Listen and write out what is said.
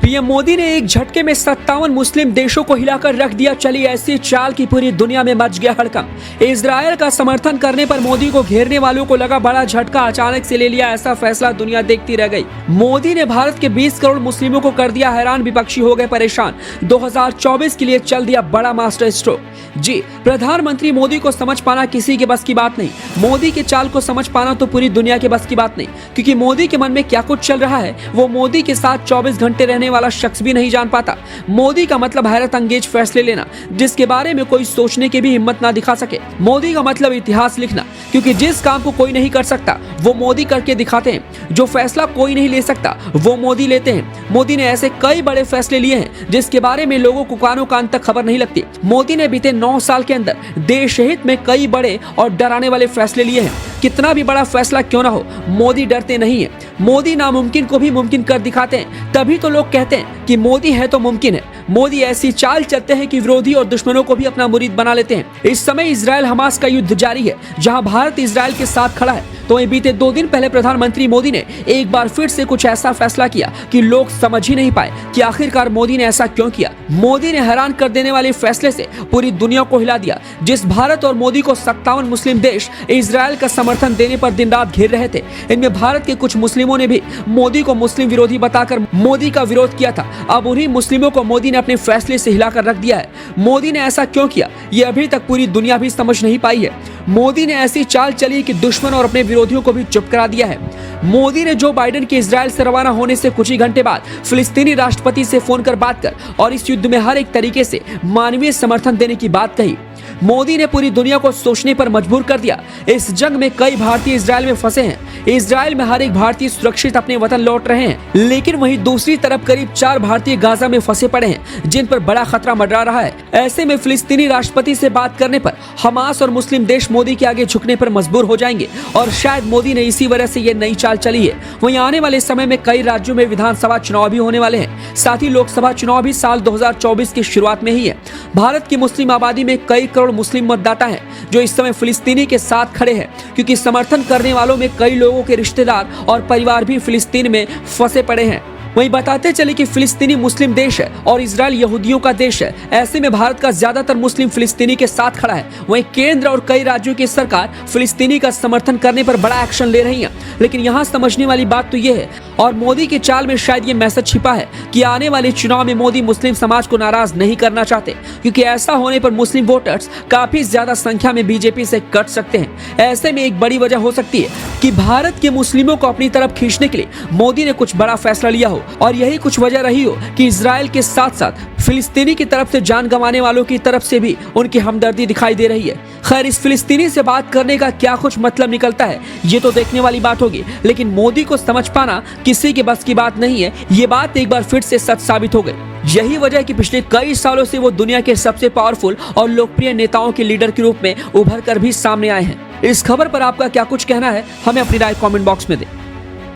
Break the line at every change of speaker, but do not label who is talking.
PM Modi ने एक झटके में 57 मुस्लिम देशों को हिलाकर रख दिया। चली ऐसी चाल की पूरी दुनिया में मच गया हड़कंप। इजरायल का समर्थन करने पर मोदी को घेरने वालों को लगा बड़ा झटका। अचानक से ले लिया ऐसा फैसला, दुनिया देखती रह गई। मोदी ने भारत के 20 करोड़ मुस्लिमों को कर दिया हैरान, विपक्षी हो गए परेशान। 2024 के लिए चल दिया बड़ा मास्टर स्ट्रोक। जी, प्रधानमंत्री मोदी को समझ पाना किसी के बस की बात नहीं। मोदी के चाल को समझ पाना तो पूरी दुनिया के बस की बात नहीं, क्योंकि मोदी के मन में क्या कुछ चल रहा है वो मोदी के साथ 24 घंटे रहने वाला शख्स भी नहीं जान पाता। मोदी का मतलब हैरत अंगेज फैसले लेना, जिसके बारे में कोई सोचने की भी हिम्मत ना दिखा सके। मोदी का मतलब इतिहास लिखना, क्योंकि जिस काम को कोई नहीं कर सकता वो मोदी करके दिखाते हैं। जो फैसला कोई नहीं ले सकता वो मोदी लेते हैं। मोदी ने ऐसे कई बड़े फैसले लिए हैं जिसके बारे में लोगों को कानों कान तक खबर नहीं लगती। मोदी ने बीते 9 साल के अंदर देश हित में कई बड़े और डराने वाले फैसले लिए हैं। कितना भी बड़ा फैसला क्यों ना हो, मोदी डरते नहीं है। मोदी नामुमकिन को भी मुमकिन कर दिखाते हैं। तभी तो लोग कहते हैं कि मोदी है तो मुमकिन है। मोदी ऐसी चाल चलते हैं कि विरोधी और दुश्मनों को भी अपना मुरीद बना लेते हैं। इस समय इजराइल हमास का युद्ध जारी है, जहां भारत इजराइल के साथ खड़ा है। तो बीते 2 दिन पहले प्रधानमंत्री मोदी ने एक बार फिर से कुछ ऐसा फैसला किया कि लोग समझ ही नहीं पाए कि आखिरकार मोदी ने ऐसा क्यों किया। मोदी ने हैरान कर देने वाले फैसले से पूरी दुनिया को हिला दिया। जिस भारत और मोदी को 57 मुस्लिम देश इजराइल का समर्थन देने पर दिन रात घेर रहे थे, इनमें भारत के कुछ मुस्लिमों ने भी मोदी को मुस्लिम विरोधी बताकर मोदी का विरोध किया था। अब उन्हीं मुस्लिमों को मोदी ने अपने फैसले से हिलाकर रख दिया है। मोदी ने ऐसा क्यों किया ये अभी तक पूरी दुनिया भी समझ नहीं पाई है। मोदी ने ऐसी चाल चली कि दुश्मन और अपने विरोधियों को भी चुप करा दिया है। मोदी ने जो बाइडेन के इजराइल से रवाना होने से कुछ ही घंटे बाद फिलिस्तीनी राष्ट्रपति से फोन कर बात कर और इस युद्ध में हर एक तरीके से मानवीय समर्थन देने की बात कही। मोदी ने पूरी दुनिया को सोचने पर मजबूर कर दिया। इस जंग में कई भारतीय इजराइल में फंसे हैं। इजराइल में हर एक भारतीय सुरक्षित अपने वतन लौट रहे हैं, लेकिन वहीं दूसरी तरफ करीब 4 भारतीय गाजा में फंसे पड़े हैं, जिन पर बड़ा खतरा मंडरा रहा है। ऐसे में फिलिस्तीनी राष्ट्रपति से बात करने पर हमास और मुस्लिम देश मोदी के आगे झुकने पर मजबूर हो जाएंगे, और शायद मोदी ने इसी वजह से ये नई चाल चली है। वहीं आने वाले समय में कई राज्यों में विधानसभा चुनाव भी होने वाले हैं। साथ ही लोकसभा चुनाव भी साल 2024 की शुरुआत में ही है। भारत की मुस्लिम आबादी में कई करोड़ मुस्लिम मतदाता हैं जो इस समय फिलिस्तीनी के साथ खड़े हैं, क्योंकि समर्थन करने वालों में कई लोगों के रिश्तेदार और परिवार भी फिलिस्तीन में फंसे पड़े हैं। वहीं बताते चले कि फिलिस्तीनी मुस्लिम देश है और इजराइल यहूदियों का देश है। ऐसे में भारत का ज्यादातर मुस्लिम फिलिस्तीनी के साथ खड़ा है। वहीं केंद्र और कई राज्यों की सरकार फिलिस्तीनी का समर्थन करने पर बड़ा एक्शन ले रही है। लेकिन यहाँ समझने वाली बात तो ये है, और मोदी की चाल में शायद ये मैसेज छिपा है कि आने वाले चुनाव में मोदी मुस्लिम समाज को नाराज नहीं करना चाहते, क्योंकि ऐसा होने पर मुस्लिम वोटर्स काफी ज्यादा संख्या में बीजेपी से कट सकते हैं। ऐसे में एक बड़ी वजह हो सकती है कि भारत के मुस्लिमों को अपनी तरफ खींचने के लिए मोदी ने कुछ बड़ा फैसला लिया हो, और यही कुछ वजह रही हो कि इजराइल के साथ साथ फिलिस्तीनी की तरफ से जान गंवाने वालों की तरफ से भी उनकी हमदर्दी दिखाई दे रही है। खैर, इस फिलिस्तीनी से बात करने का क्या कुछ मतलब निकलता है ये तो देखने वाली बात होगी, लेकिन मोदी को समझ पाना किसी के बस की बात नहीं है। ये बात एक बार फिर से सच साबित हो गई। यही वजह है कि पिछले कई सालों से वो दुनिया के सबसे पावरफुल और लोकप्रिय नेताओं के लीडर के रूप में उभर कर भी सामने आए हैं। इस खबर पर आपका क्या कुछ कहना है, हमें अपनी राय कमेंट बॉक्स में दें।